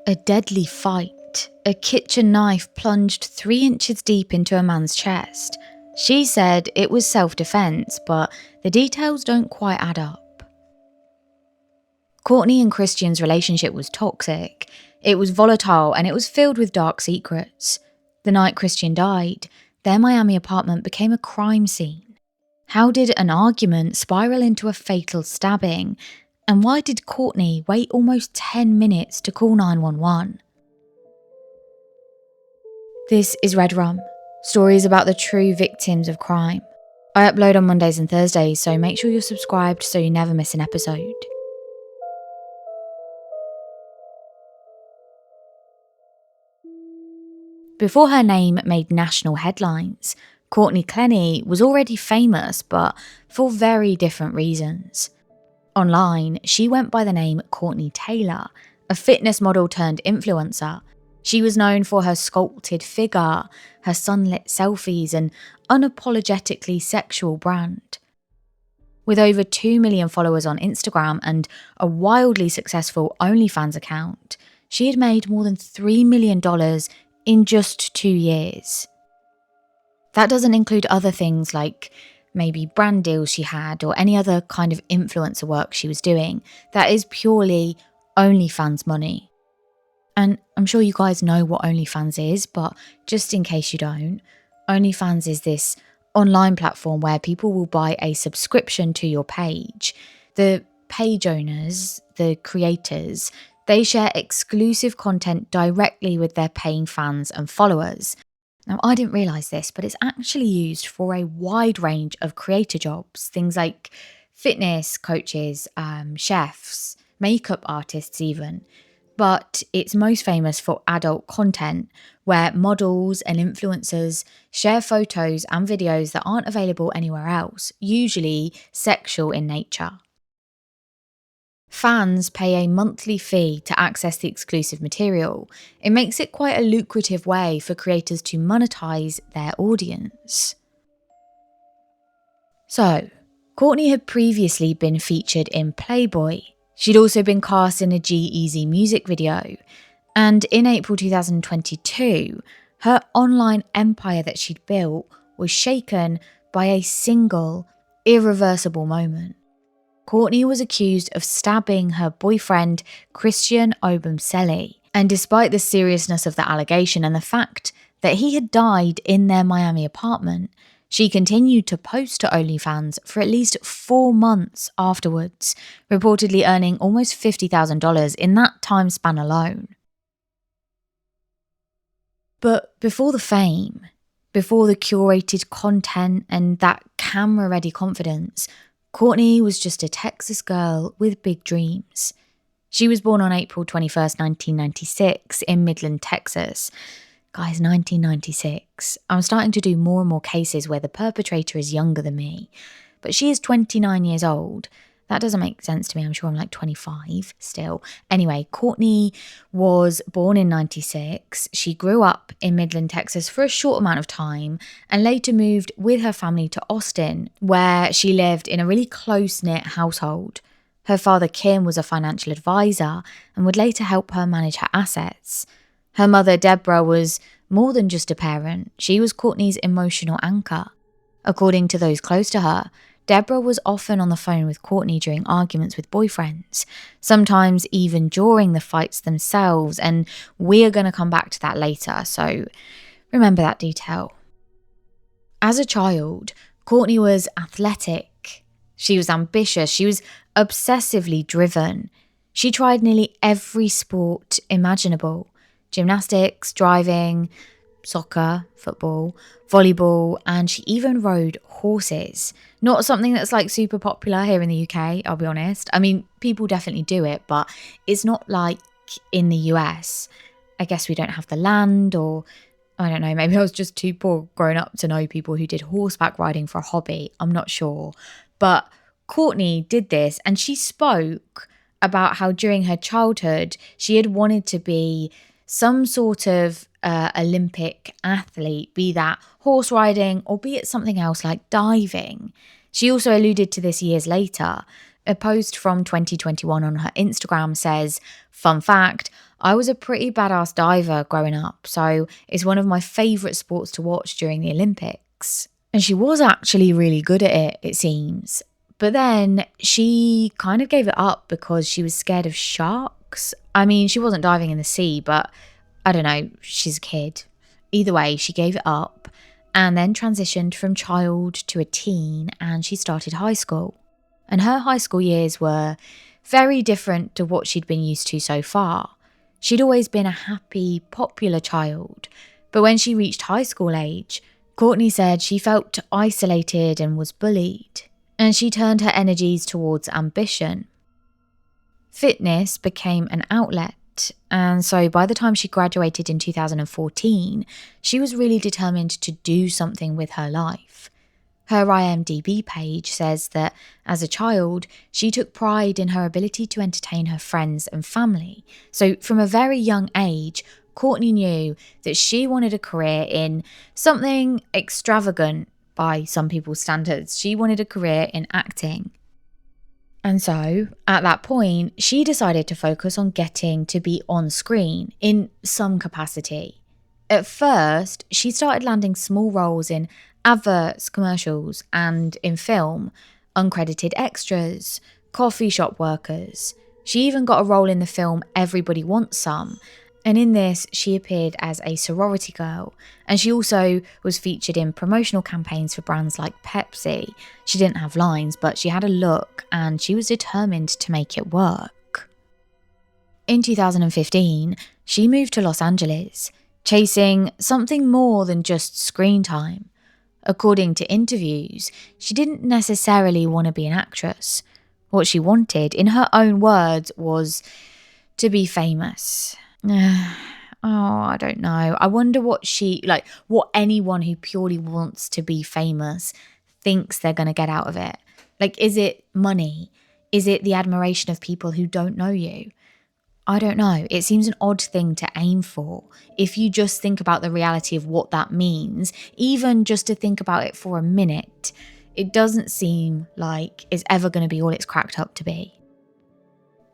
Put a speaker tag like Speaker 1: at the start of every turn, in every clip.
Speaker 1: A deadly fight. A kitchen knife plunged 3 inches deep into a man's chest. She said it was self-defense, but the details don't quite add up. Courtney and Christian's relationship was toxic. It was volatile and it was filled with dark secrets. The night Christian died, their Miami apartment became a crime scene. How did an argument spiral into a fatal stabbing? And why did Courtney wait almost 10 minutes to call 911? This is REDRUM, stories about the true victims of crime. I upload on Mondays and Thursdays, so make sure you're subscribed so you never miss an episode. Before her name made national headlines, Courtney Clenny was already famous, but for very different reasons. Online, she went by the name Courtney Taylor, a fitness model turned influencer. She was known for her sculpted figure, her sunlit selfies, and unapologetically sexual brand. With over 2 million followers on Instagram and a wildly successful OnlyFans account, she had made more than $3 million in just 2 years. That doesn't include other things like maybe brand deals she had or any other kind of influencer work she was doing. That is purely OnlyFans money. And I'm sure you guys know what OnlyFans is, but just in case you don't, OnlyFans is this online platform where people will buy a subscription to your page. The page owners, the creators, they share exclusive content directly with their paying fans and followers. Now, I didn't realise this, but it's actually used for a wide range of creator jobs, things like fitness coaches, chefs, makeup artists even. But it's most famous for adult content, where models and influencers share photos and videos that aren't available anywhere else, usually sexual in nature. Fans pay a monthly fee to access the exclusive material. It makes it quite a lucrative way for creators to monetize their audience. So, Courtney had previously been featured in Playboy. She'd also been cast in a G-Eazy music video. And in April 2022, her online empire that she'd built was shaken by a single, irreversible moment. Courtney was accused of stabbing her boyfriend, Christian Obumseli, and despite the seriousness of the allegation and the fact that he had died in their Miami apartment, she continued to post to OnlyFans for at least 4 months afterwards, reportedly earning almost $50,000 in that time span alone. But before the fame, before the curated content and that camera-ready confidence, Courtney was just a Texas girl with big dreams. She was born on April 21st, 1996 in Midland, Texas. Guys, 1996. I'm starting to do more and more cases where the perpetrator is younger than me. But she is 29 years old. That doesn't make sense to me. I'm sure I'm like 25 still. Anyway, Courtney was born in 96. She grew up in Midland, Texas for a short amount of time and later moved with her family to Austin, where she lived in a really close-knit household. Her father, Kim, was a financial advisor and would later help her manage her assets. Her mother, Deborah, was more than just a parent. She was Courtney's emotional anchor. According to those close to her, Deborah was often on the phone with Courtney during arguments with boyfriends, sometimes even during the fights themselves, and we're going to come back to that later, so remember that detail. As a child, Courtney was athletic. She was ambitious. She was obsessively driven. She tried nearly every sport imaginable: gymnastics, driving, soccer, football, volleyball, and she even rode horses. Not something that's like super popular here in the UK, I'll be honest. I mean, people definitely do it, but it's not like in the US. I guess we don't have the land, or I don't know, maybe I was just too poor growing up to know people who did horseback riding for a hobby. I'm not sure. But Courtney did this, and she spoke about how during her childhood, she had wanted to be some sort of Olympic athlete, be that horse riding or be it something else like diving. She also alluded to this years later. A post from 2021 on her Instagram says, "Fun fact, I was a pretty badass diver growing up, so it's one of my favourite sports to watch during the Olympics. And she was actually really good at it, it seems. But then she kind of gave it up because she was scared of sharks. I mean, she wasn't diving in the sea, but I don't know, she's a kid. Either way, she gave it up and then transitioned from child to a teen, and she started high school. And her high school years were very different to what she'd been used to so far. She'd always been a happy, popular child, but when she reached high school age, Courtney said she felt isolated and was bullied, and she turned her energies towards ambition. Fitness became an outlet, and so by the time she graduated in 2014, she was really determined to do something with her life. Her IMDb page says that as a child, she took pride in her ability to entertain her friends and family. So from a very young age, Courtney knew that she wanted a career in something extravagant by some people's standards. She wanted a career in acting. And so, at that point, she decided to focus on getting to be on screen in some capacity. At first, she started landing small roles in adverts, commercials, and in film, uncredited extras, coffee shop workers. She even got a role in the film Everybody Wants Some, and in this, she appeared as a sorority girl, and she also was featured in promotional campaigns for brands like Pepsi. She didn't have lines, but she had a look, and she was determined to make it work. In 2015, she moved to Los Angeles, chasing something more than just screen time. According to interviews, she didn't necessarily want to be an actress. What she wanted, in her own words, was to be famous. I don't know. I wonder what anyone who purely wants to be famous thinks they're going to get out of it. Is it money? Is it the admiration of people who don't know you? I don't know. It seems an odd thing to aim for. If you just think about the reality of what that means, even just to think about it for a minute, it doesn't seem like it's ever going to be all it's cracked up to be.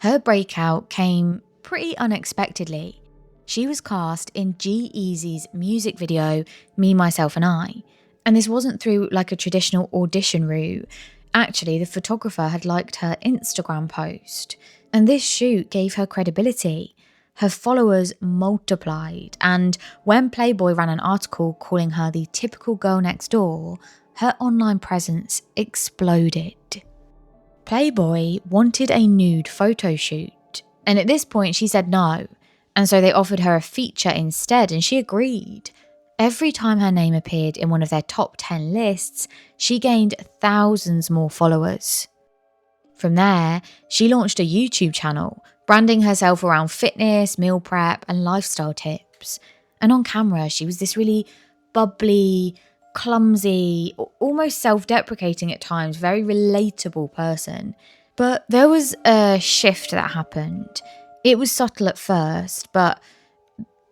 Speaker 1: Her breakout came pretty unexpectedly. She was cast in G-Eazy's music video, Me, Myself and I. And this wasn't through a traditional audition route. Actually, the photographer had liked her Instagram post. And this shoot gave her credibility. Her followers multiplied, and when Playboy ran an article calling her the typical girl next door, her online presence exploded. Playboy wanted a nude photo shoot, and at this point she said no, and so they offered her a feature instead, and she agreed. Every time her name appeared in one of their top 10 lists, she gained thousands more followers. From there, she launched a YouTube channel, branding herself around fitness, meal prep, and lifestyle tips. And on camera, she was this really bubbly, clumsy, almost self-deprecating at times, very relatable person. But there was a shift that happened. It was subtle at first, but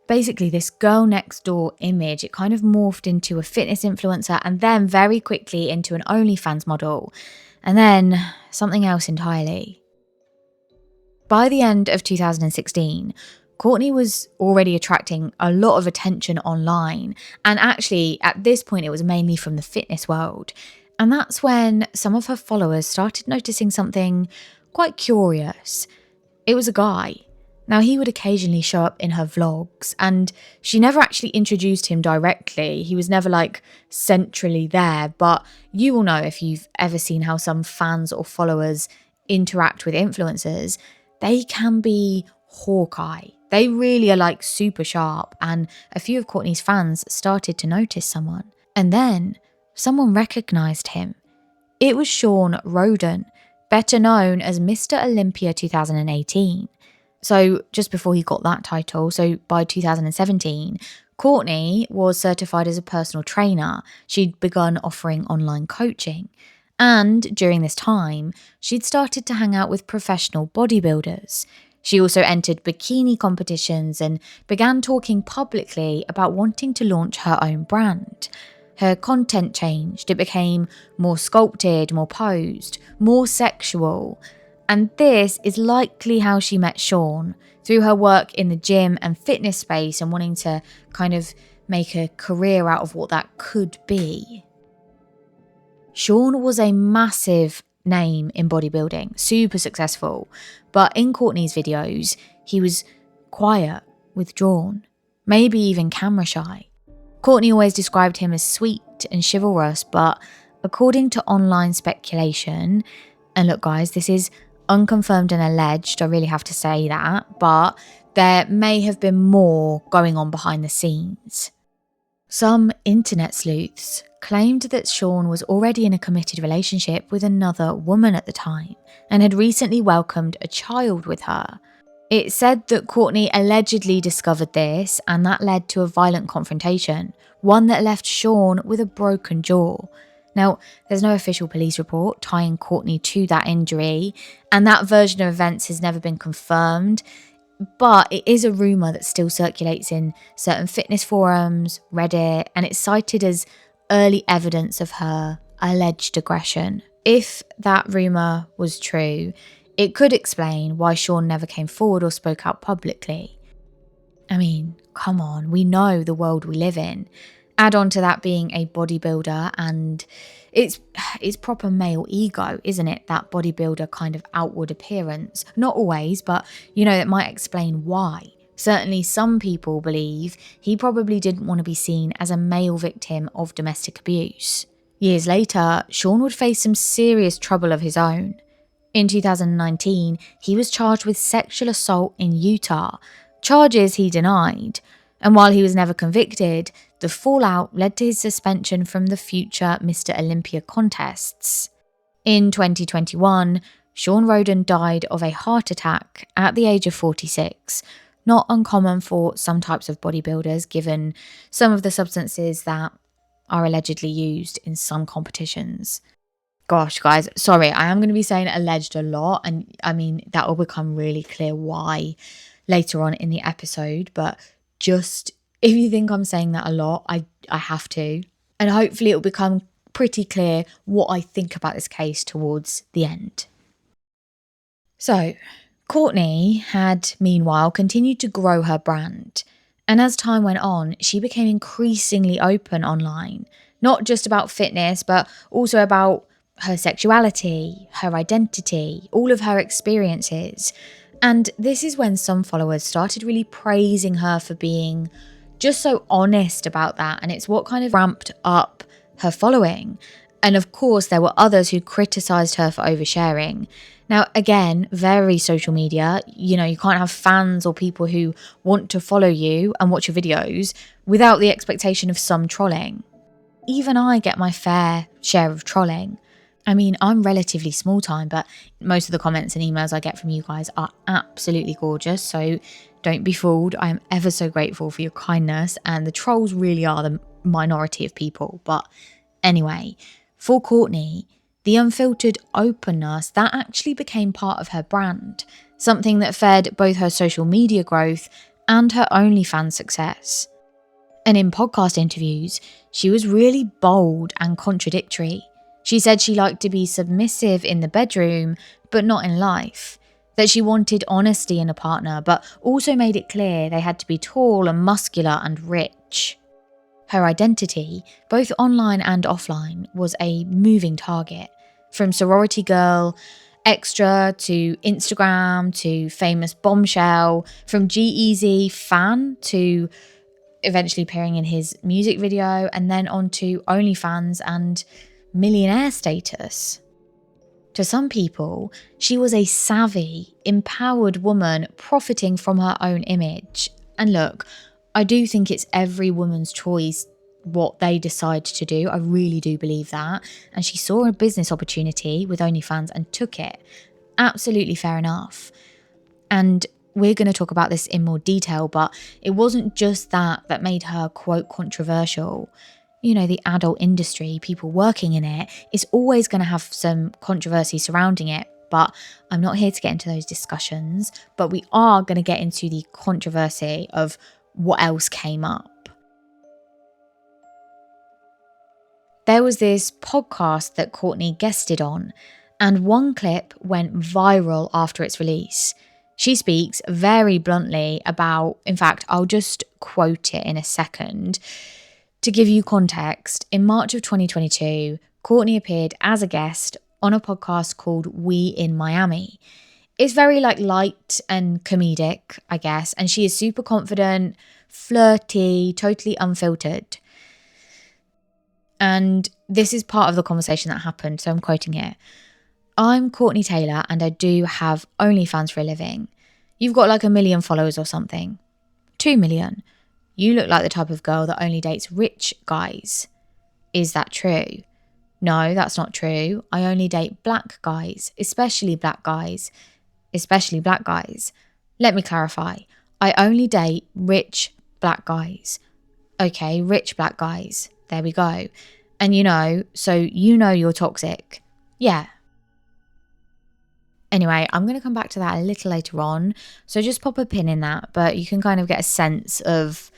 Speaker 1: basically this girl next door image, it kind of morphed into a fitness influencer and then very quickly into an OnlyFans model. And then something else entirely. By the end of 2016, Courtney was already attracting a lot of attention online. And actually, at this point, it was mainly from the fitness world. And that's when some of her followers started noticing something quite curious. It was a guy. Now, he would occasionally show up in her vlogs, and she never actually introduced him directly. He was never centrally there, but you will know if you've ever seen how some fans or followers interact with influencers. They can be Hawkeye. They really are super sharp, and a few of Courtney's fans started to notice someone. And then someone recognized him. It was Sean Roden, better known as Mr. Olympia 2018. So just before he got that title, so by 2017, Courtney was certified as a personal trainer. She'd begun offering online coaching. And during this time, she'd started to hang out with professional bodybuilders. She also entered bikini competitions and began talking publicly about wanting to launch her own brand. Her content changed. It became more sculpted, more posed, more sexual. And this is likely how she met Sean, through her work in the gym and fitness space and wanting to kind of make a career out of what that could be. Sean was a massive name in bodybuilding, super successful, but in Courtney's videos, he was quiet, withdrawn, maybe even camera shy. Courtney always described him as sweet and chivalrous, but according to online speculation, and look guys, this is unconfirmed and alleged, I really have to say that, but there may have been more going on behind the scenes. Some internet sleuths claimed that Sean was already in a committed relationship with another woman at the time and had recently welcomed a child with her. It said that Courtney allegedly discovered this, and that led to a violent confrontation, one that left Sean with a broken jaw. Now, there's no official police report tying Courtney to that injury, and that version of events has never been confirmed, but it is a rumour that still circulates in certain fitness forums, Reddit, and it's cited as early evidence of her alleged aggression. If that rumour was true, it could explain why Sean never came forward or spoke out publicly. I mean, come on, we know the world we live in. Add on to that being a bodybuilder, and it's proper male ego, isn't it? That bodybuilder kind of outward appearance. Not always, but it might explain why. Certainly some people believe he probably didn't want to be seen as a male victim of domestic abuse. Years later, Sean would face some serious trouble of his own. In 2019, he was charged with sexual assault in Utah, charges he denied. And while he was never convicted, the fallout led to his suspension from the future Mr. Olympia contests. In 2021, Sean Roden died of a heart attack at the age of 46, not uncommon for some types of bodybuilders given some of the substances that are allegedly used in some competitions. Gosh, guys, sorry, I am going to be saying alleged a lot, and I mean, that will become really clear why later on in the episode, but just if you think I'm saying that a lot, I have to. And hopefully it'll become pretty clear what I think about this case towards the end. So, Courtney had, meanwhile, continued to grow her brand. And as time went on, she became increasingly open online, not just about fitness, but also about her sexuality, her identity, all of her experiences. And this is when some followers started really praising her for being just so honest about that. And it's what kind of ramped up her following. And of course, there were others who criticised her for oversharing. Now, again, very social media, you can't have fans or people who want to follow you and watch your videos without the expectation of some trolling. Even I get my fair share of trolling. I mean, I'm relatively small time, but most of the comments and emails I get from you guys are absolutely gorgeous. So don't be fooled. I am ever so grateful for your kindness, and the trolls really are the minority of people. But anyway, for Courtney, the unfiltered openness, that actually became part of her brand, something that fed both her social media growth and her OnlyFans success. And in podcast interviews, she was really bold and contradictory. She said she liked to be submissive in the bedroom, but not in life. That she wanted honesty in a partner, but also made it clear they had to be tall and muscular and rich. Her identity, both online and offline, was a moving target. From sorority girl, extra, to Instagram, to famous bombshell, from G-Eazy fan to eventually appearing in his music video, and then on to OnlyFans and millionaire status. To some people, she was a savvy, empowered woman profiting from her own image. And look, I do think it's every woman's choice what they decide to do. I really do believe that. And she saw a business opportunity with OnlyFans and took it. Absolutely fair enough. And we're going to talk about this in more detail, but it wasn't just that made her, quote, controversial. The adult industry, people working in it, is always going to have some controversy surrounding it. But I'm not here to get into those discussions, but we are going to get into the controversy of what else came up. There was this podcast that Courtney guested on, And one clip went viral after its release. She speaks very bluntly about, in fact, I'll just quote it in a second. To give you context, in March of 2022, Courtney appeared as a guest on a podcast called We in Miami. It's very light and comedic, I guess, and she is super confident, flirty, totally unfiltered. And this is part of the conversation that happened, so I'm quoting here. I'm Courtney Taylor and I do have OnlyFans for a living. You've got 1 million followers or something. 2 million. You look like the type of girl that only dates rich guys. Is that true? No, that's not true. I only date black guys, especially black guys. Especially black guys. Let me clarify. I only date rich black guys. Okay, rich black guys. There we go. And so you're toxic. Yeah. Anyway, I'm going to come back to that a little later on. So just pop a pin in that, but you can kind of get a sense of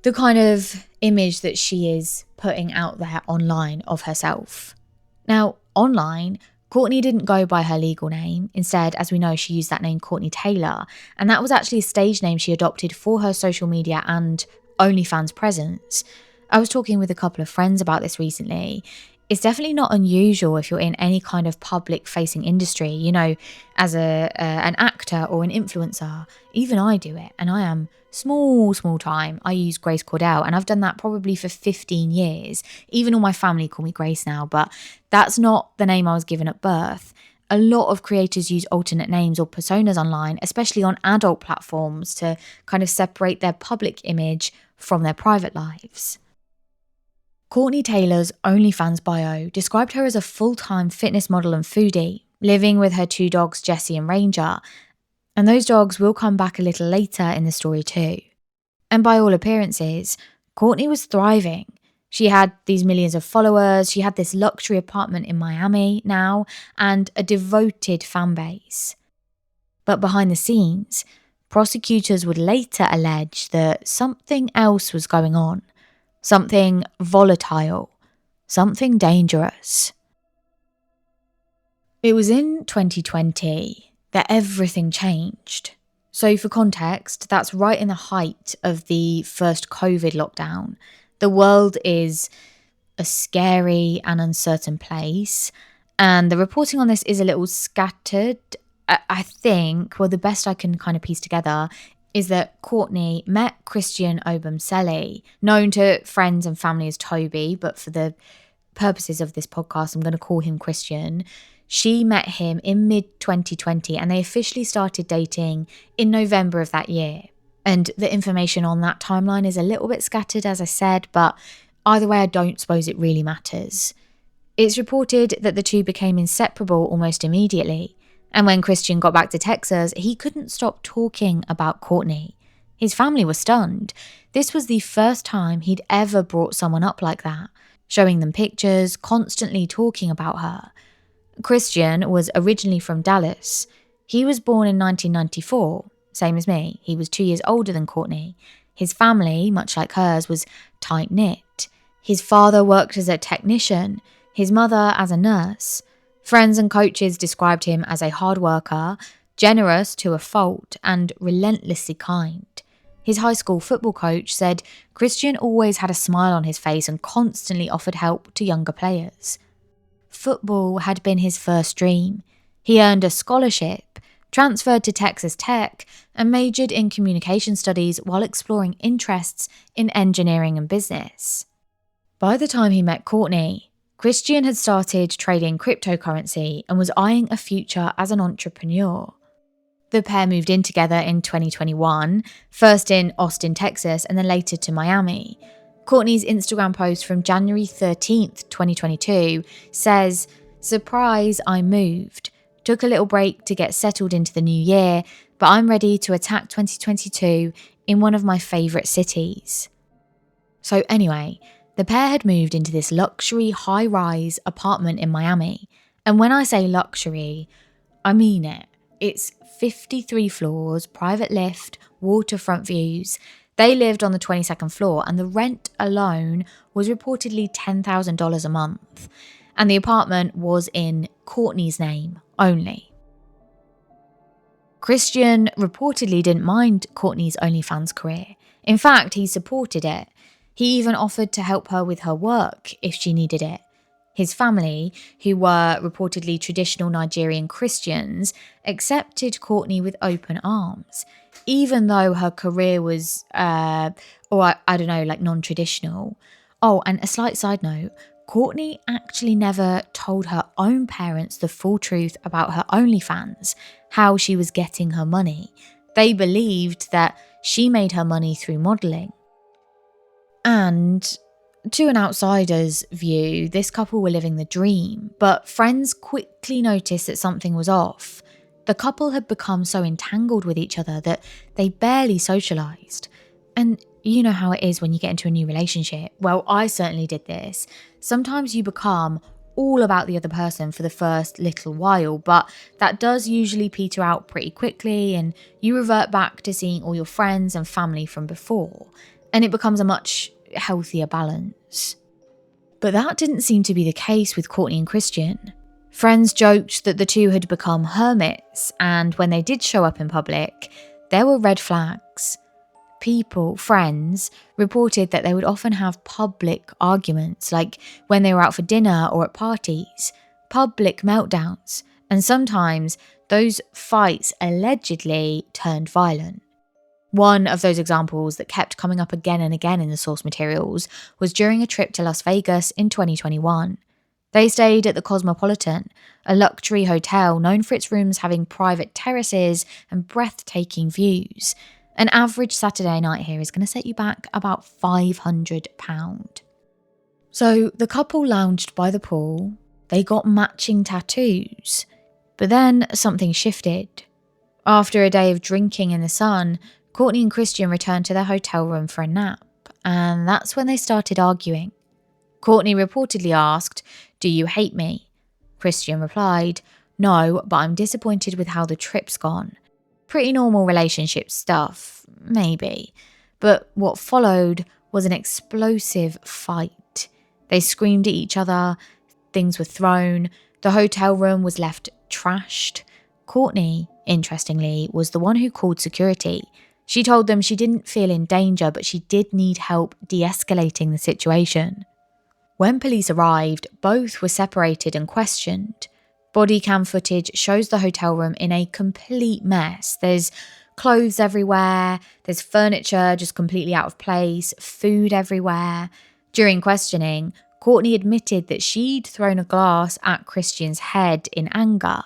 Speaker 1: the kind of image that she is putting out there online of herself. Now, online, Courtney didn't go by her legal name. Instead, as we know, she used that name Courtney Taylor. And that was actually a stage name she adopted for her social media and OnlyFans presence. I was talking with a couple of friends about this recently. It's definitely not unusual if you're in any kind of public-facing industry, as an actor or an influencer. Even I do it, and I am small time. I use Grace Cordell, and I've done that probably for 15 years. Even all my family call me Grace now, but that's not the name I was given at birth. A lot of creators use alternate names or personas online, especially on adult platforms, to kind of separate their public image from their private lives. Courtney Taylor's OnlyFans bio described her as a full-time fitness model and foodie, living with her 2 dogs, Jessie and Ranger. And those dogs will come back a little later in the story too. And by all appearances, Courtney was thriving. She had these millions of followers, she had this luxury apartment in Miami now, and a devoted fan base. But behind the scenes, prosecutors would later allege that something else was going on. Something volatile, something dangerous. It was in 2020 that everything changed. So for context, that's right in the height of the first COVID lockdown. The world is a scary and uncertain place, and the reporting on this is a little scattered. I think, the best I can kind of piece together is that Courtney met Christian Obumseli, known to friends and family as Toby, but for the purposes of this podcast, I'm going to call him Christian. She met him in mid-2020 and they officially started dating in November of that year. And the information on that timeline is a little bit scattered, as I said, but either way, I don't suppose it really matters. It's reported that the two became inseparable almost immediately. And when Christian got back to Texas, he couldn't stop talking about Courtney. His family was stunned. This was the first time he'd ever brought someone up like that, showing them pictures, constantly talking about her. Christian was originally from Dallas. He was born in 1994, same as me. He was 2 years older than Courtney. His family, much like hers, was tight-knit. His father worked as a technician, his mother as a nurse. Friends and coaches described him as a hard worker, generous to a fault, and relentlessly kind. His high school football coach said Christian always had a smile on his face and constantly offered help to younger players. Football had been his first dream. He earned a scholarship, transferred to Texas Tech, and majored in communication studies while exploring interests in engineering and business. By the time he met Courtney, Christian had started trading cryptocurrency and was eyeing a future as an entrepreneur. The pair moved in together in 2021, first in Austin, Texas, and then later to Miami. Courtney's Instagram post from January 13th, 2022 says, "Surprise, I moved. Took a little break to get settled into the new year, but I'm ready to attack 2022 in one of my favourite cities." So anyway, the pair had moved into this luxury high-rise apartment in Miami. And when I say luxury, I mean it. It's 53 floors, private lift, waterfront views. They lived on the 22nd floor and the rent alone was reportedly $10,000 a month. and the apartment was in Courtney's name only. Christian reportedly didn't mind Courtney's OnlyFans career. In fact, he supported it. He even offered to help her with her work if she needed it. His family, who were reportedly traditional Nigerian Christians, accepted Courtney with open arms, even though her career was, non-traditional. Oh, and a slight side note, Courtney actually never told her own parents the full truth about her OnlyFans, how she was getting her money. They believed that she made her money through modelling. And to an outsider's view, this couple were living the dream, but friends quickly noticed that something was off. The couple had become so entangled with each other that they barely socialised. And you know how it is when you get into a new relationship. Well, I certainly did this. Sometimes you become all about the other person for the first little while, but that does usually peter out pretty quickly and you revert back to seeing all your friends and family from before, and it becomes a much healthier balance. But that didn't seem to be the case with Courtney and Christian. Friends joked that the two had become hermits, and when they did show up in public, there were red flags. Friends, reported that they would often have public arguments, like when they were out for dinner or at parties, public meltdowns, and sometimes those fights allegedly turned violent. One of those examples that kept coming up again and again in the source materials was during a trip to Las Vegas in 2021. They stayed at the Cosmopolitan, a luxury hotel known for its rooms having private terraces and breathtaking views. An average Saturday night here is going to set you back about £500. So the couple lounged by the pool, they got matching tattoos, but then something shifted. After a day of drinking in the sun, Courtney and Christian returned to their hotel room for a nap, and that's when they started arguing. Courtney reportedly asked, "Do you hate me?" Christian replied, "No, but I'm disappointed with how the trip's gone." Pretty normal relationship stuff, maybe. But what followed was an explosive fight. They screamed at each other, things were thrown, the hotel room was left trashed. Courtney, interestingly, was the one who called security. She told them she didn't feel in danger, but she did need help de-escalating the situation. When police arrived, both were separated and questioned. Body cam footage shows the hotel room in a complete mess. There's clothes everywhere, there's furniture just completely out of place, food everywhere. During questioning, Courtney admitted that she'd thrown a glass at Christian's head in anger.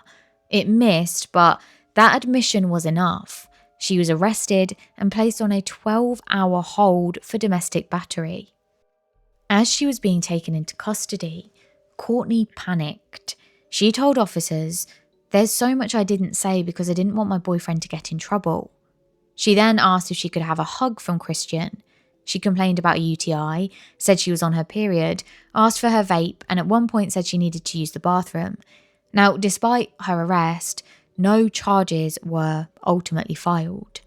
Speaker 1: It missed, but that admission was enough. She was arrested and placed on a 12-hour hold for domestic battery. As she was being taken into custody, Courtney panicked. She told officers, "There's so much I didn't say because I didn't want my boyfriend to get in trouble." She then asked if she could have a hug from Christian. She complained about a UTI, said she was on her period, asked for her vape, and at one point said she needed to use the bathroom. Now, despite her arrest, no charges were ultimately filed.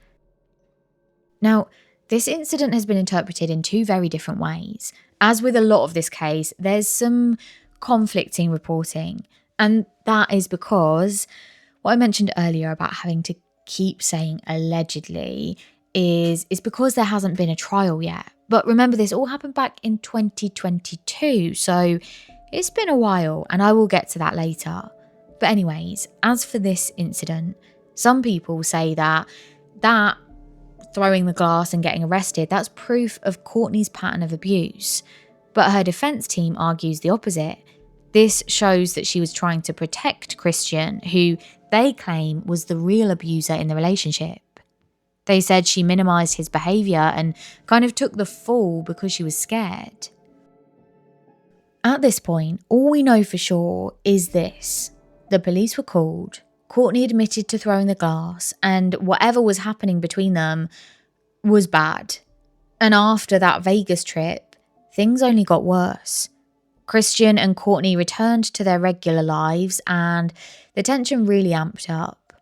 Speaker 1: Now, this incident has been interpreted in two very different ways. As with a lot of this case, there's some conflicting reporting. And that is because what I mentioned earlier about having to keep saying allegedly is because there hasn't been a trial yet. But remember, this all happened back in 2022, so it's been a while, and I will get to that later. But anyways, as for this incident, some people say that throwing the glass and getting arrested, that's proof of Courtney's pattern of abuse. But her defense team argues the opposite. This shows that she was trying to protect Christian, who they claim was the real abuser in the relationship. They said she minimized his behavior and kind of took the fall because she was scared. At this point, all we know for sure is this. The police were called, Courtney admitted to throwing the glass, and whatever was happening between them was bad. And after that Vegas trip, things only got worse. Christian and Courtney returned to their regular lives and the tension really amped up.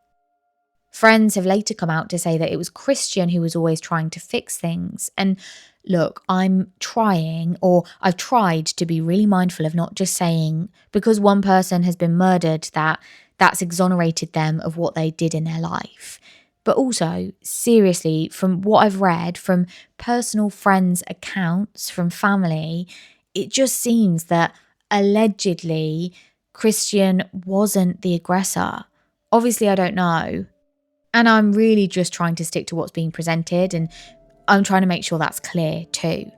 Speaker 1: Friends have later come out to say that it was Christian who was always trying to fix things, and Look, I've tried to be really mindful of not just saying because one person has been murdered that's exonerated them of what they did in their life. But also, seriously, from what I've read, from personal friends' accounts, from family, it just seems that allegedly Christian wasn't the aggressor. Obviously, I don't know. And I'm really just trying to stick to what's being presented, and I'm trying to make sure that's clear too.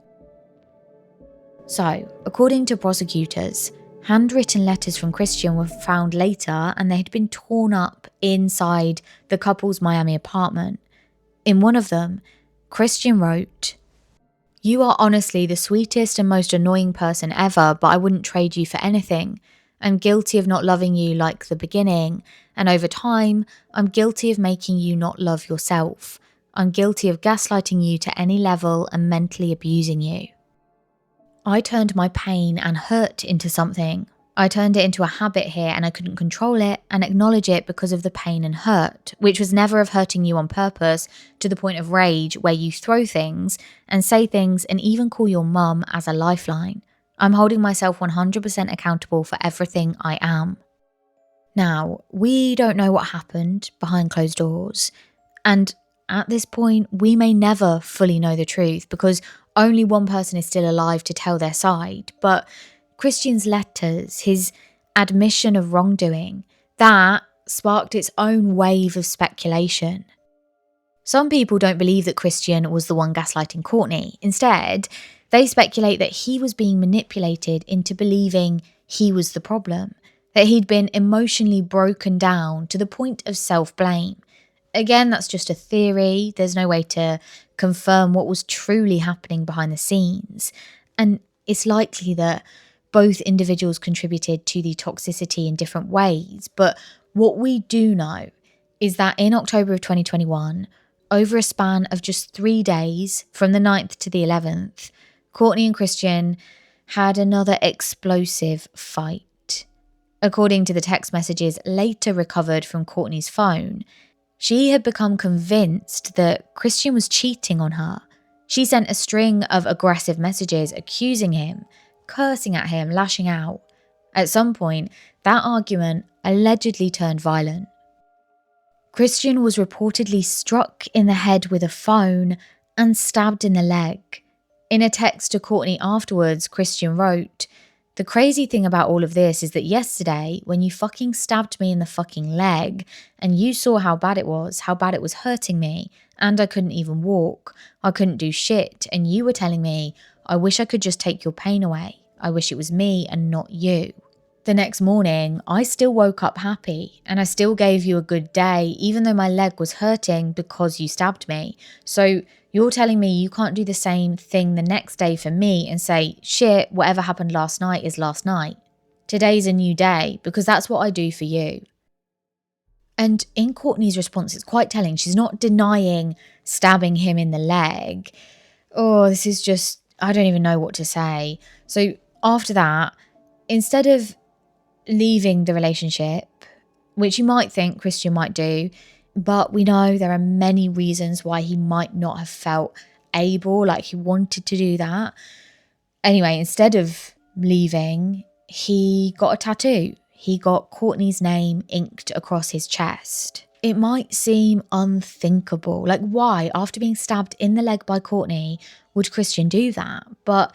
Speaker 1: So, according to prosecutors, handwritten letters from Christian were found later and they had been torn up inside the couple's Miami apartment. In one of them, Christian wrote, "You are honestly the sweetest and most annoying person ever, but I wouldn't trade you for anything. I'm guilty of not loving you like the beginning, and over time, I'm guilty of making you not love yourself. I'm guilty of gaslighting you to any level and mentally abusing you. I turned my pain and hurt into something. I turned it into a habit here and I couldn't control it and acknowledge it because of the pain and hurt, which was never of hurting you on purpose to the point of rage where you throw things and say things and even call your mum as a lifeline. I'm holding myself 100% accountable for everything I am." Now, we don't know what happened behind closed doors, and at this point, we may never fully know the truth because only one person is still alive to tell their side. But Christian's letters, his admission of wrongdoing, that sparked its own wave of speculation. Some people don't believe that Christian was the one gaslighting Courtney. Instead, they speculate that he was being manipulated into believing he was the problem, that he'd been emotionally broken down to the point of self-blame. Again, that's just a theory. There's no way to confirm what was truly happening behind the scenes. And it's likely that both individuals contributed to the toxicity in different ways. But what we do know is that in October of 2021, over a span of just 3 days, from the 9th to the 11th, Courtney and Christian had another explosive fight. According to the text messages later recovered from Courtney's phone, she had become convinced that Christian was cheating on her. She sent a string of aggressive messages accusing him, cursing at him, lashing out. At some point, that argument allegedly turned violent. Christian was reportedly struck in the head with a phone and stabbed in the leg. In a text to Courtney afterwards, Christian wrote, "The crazy thing about all of this is that yesterday, when you fucking stabbed me in the fucking leg, and you saw how bad it was hurting me, and I couldn't even walk, I couldn't do shit, and you were telling me, I wish I could just take your pain away. I wish it was me and not you. The next morning, I still woke up happy, and I still gave you a good day, even though my leg was hurting because you stabbed me. So you're telling me you can't do the same thing the next day for me and say, shit, whatever happened last night is last night. Today's a new day because that's what I do for you." And in Courtney's response, it's quite telling. She's not denying stabbing him in the leg. Oh, this is just, I don't even know what to say. So after that, instead of leaving the relationship, which you might think Christian might do, but we know there are many reasons why he might not have felt able, like he wanted to do that. Anyway, instead of leaving, he got a tattoo. He got Courtney's name inked across his chest. It might seem unthinkable. Like, why, after being stabbed in the leg by Courtney, would Christian do that? But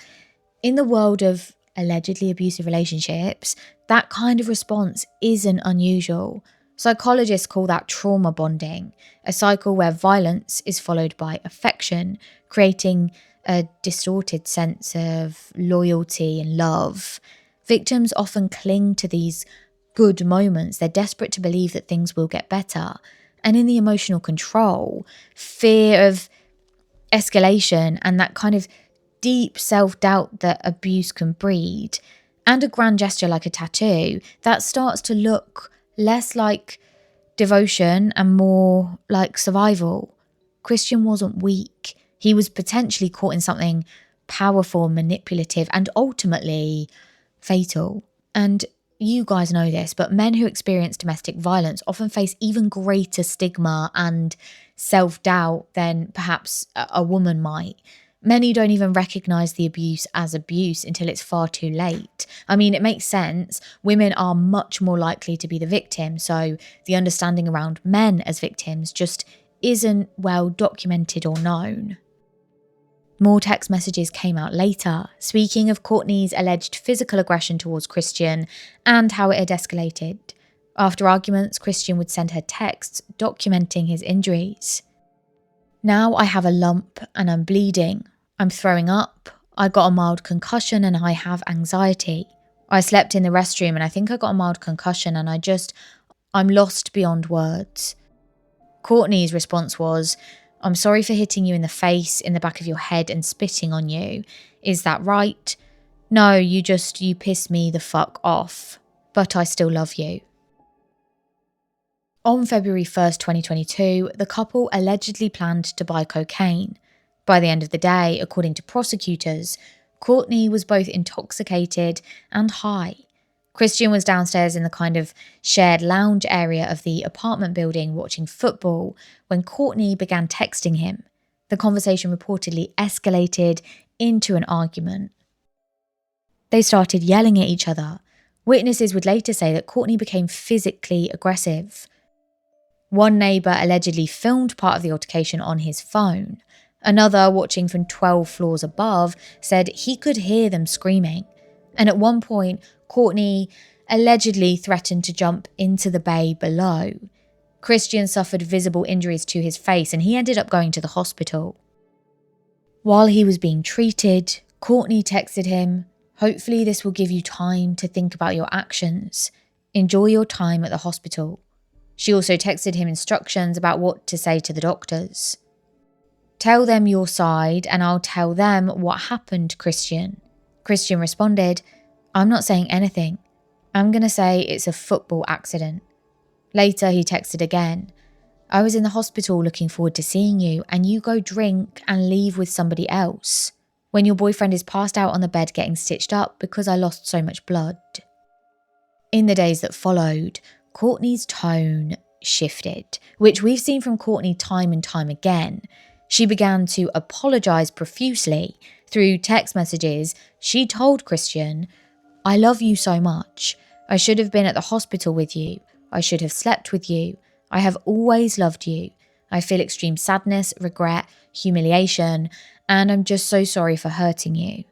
Speaker 1: in the world of allegedly abusive relationships, that kind of response isn't unusual. Psychologists call that trauma bonding, a cycle where violence is followed by affection, creating a distorted sense of loyalty and love. Victims often cling to these good moments. They're desperate to believe that things will get better. And in the emotional control, fear of escalation and that kind of deep self-doubt that abuse can breed, and a grand gesture like a tattoo, that starts to look less like devotion and more like survival. Christian wasn't weak. He was potentially caught in something powerful, manipulative, and ultimately fatal. And you guys know this, but men who experience domestic violence often face even greater stigma and self-doubt than perhaps a woman might. Many don't even recognise the abuse as abuse until it's far too late. I mean, it makes sense. Women are much more likely to be the victim, so the understanding around men as victims just isn't well documented or known. More text messages came out later, speaking of Courtney's alleged physical aggression towards Christian and how it had escalated. After arguments, Christian would send her texts documenting his injuries. Now I have a lump and I'm bleeding. I'm throwing up. I got a mild concussion and I have anxiety. I slept in the restroom and I think I got a mild concussion and I'm lost beyond words. Courtney's response was, I'm sorry for hitting you in the face, in the back of your head and spitting on you. Is that right? No, you piss me the fuck off. But I still love you. On February 1st, 2022, the couple allegedly planned to buy cocaine. By the end of the day, according to prosecutors, Courtney was both intoxicated and high. Christian was downstairs in the kind of shared lounge area of the apartment building watching football when Courtney began texting him. The conversation reportedly escalated into an argument. They started yelling at each other. Witnesses would later say that Courtney became physically aggressive. One neighbour allegedly filmed part of the altercation on his phone. Another, watching from 12 floors above, said he could hear them screaming. And at one point, Courtney allegedly threatened to jump into the bay below. Christian suffered visible injuries to his face and he ended up going to the hospital. While he was being treated, Courtney texted him, "Hopefully this will give you time to think about your actions. Enjoy your time at the hospital." She also texted him instructions about what to say to the doctors. "Tell them your side and I'll tell them what happened, Christian." Christian responded, "I'm not saying anything. I'm going to say it's a football accident." Later he texted again, "I was in the hospital looking forward to seeing you and you go drink and leave with somebody else. When your boyfriend is passed out on the bed getting stitched up because I lost so much blood." In the days that followed, Courtney's tone shifted, which we've seen from Courtney time and time again. She began to apologise profusely. Through text messages, she told Christian, "I love you so much. I should have been at the hospital with you. I should have slept with you. I have always loved you. I feel extreme sadness, regret, humiliation, and I'm just so sorry for hurting you."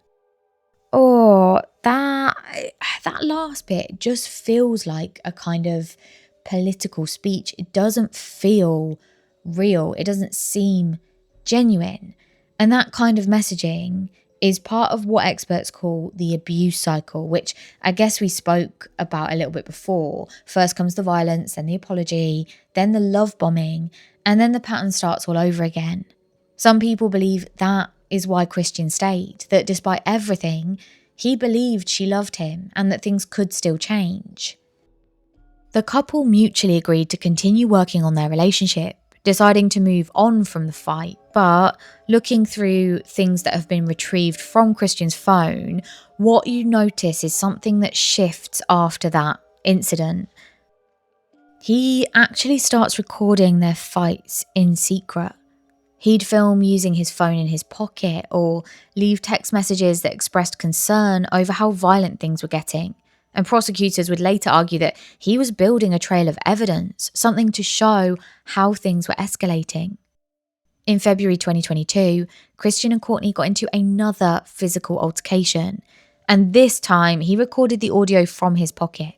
Speaker 1: Oh, that last bit just feels like a kind of political speech. It doesn't feel real. It doesn't seem genuine. And that kind of messaging is part of what experts call the abuse cycle, which I guess we spoke about a little bit before. First comes the violence, then the apology, then the love bombing, and then the pattern starts all over again. Some people believe that is why Christian stayed, that despite everything, he believed she loved him and that things could still change. The couple mutually agreed to continue working on their relationship, deciding to move on from the fight, but looking through things that have been retrieved from Christian's phone, what you notice is something that shifts after that incident. He actually starts recording their fights in secret. He'd film using his phone in his pocket or leave text messages that expressed concern over how violent things were getting. And prosecutors would later argue that he was building a trail of evidence, something to show how things were escalating. In February 2022, Christian and Courtney got into another physical altercation, and this time he recorded the audio from his pocket.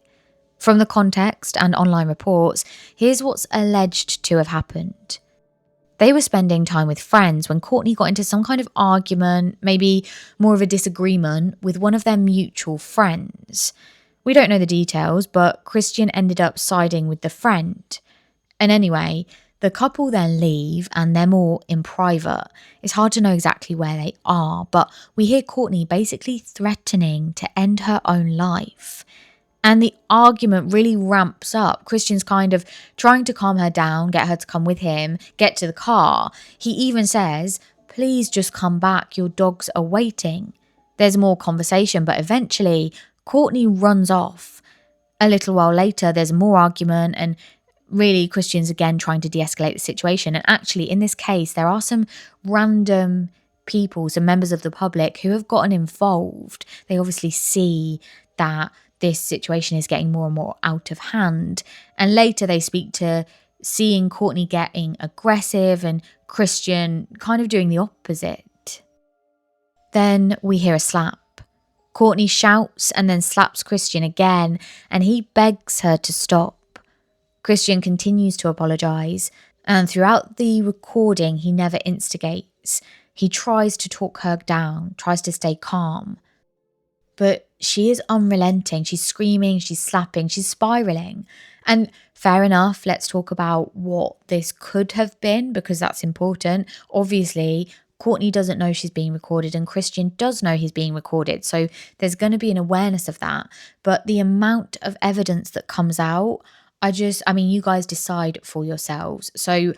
Speaker 1: From the context and online reports, here's what's alleged to have happened. They were spending time with friends when Courtney got into some kind of argument, maybe more of a disagreement, with one of their mutual friends. We don't know the details, but Christian ended up siding with the friend. And anyway, the couple then leave and they're more in private. It's hard to know exactly where they are, but we hear Courtney basically threatening to end her own life. And the argument really ramps up. Christian's kind of trying to calm her down, get her to come with him, get to the car. He even says, "Please just come back, your dogs are waiting." There's more conversation, but eventually Courtney runs off. A little while later, there's more argument and really Christian's again trying to de-escalate the situation. And actually in this case, there are some random people, some members of the public who have gotten involved. They obviously see that this situation is getting more and more out of hand. And later they speak to seeing Courtney getting aggressive and Christian kind of doing the opposite. Then we hear a slap. Courtney shouts and then slaps Christian again, and he begs her to stop. Christian continues to apologise, and throughout the recording he never instigates. He tries to talk her down, tries to stay calm. But she is unrelenting. She's screaming, she's slapping, she's spiralling. And fair enough, let's talk about what this could have been, because that's important. Obviously, Courtney doesn't know she's being recorded and Christian does know he's being recorded. So there's going to be an awareness of that. But the amount of evidence that comes out, you guys decide for yourselves. So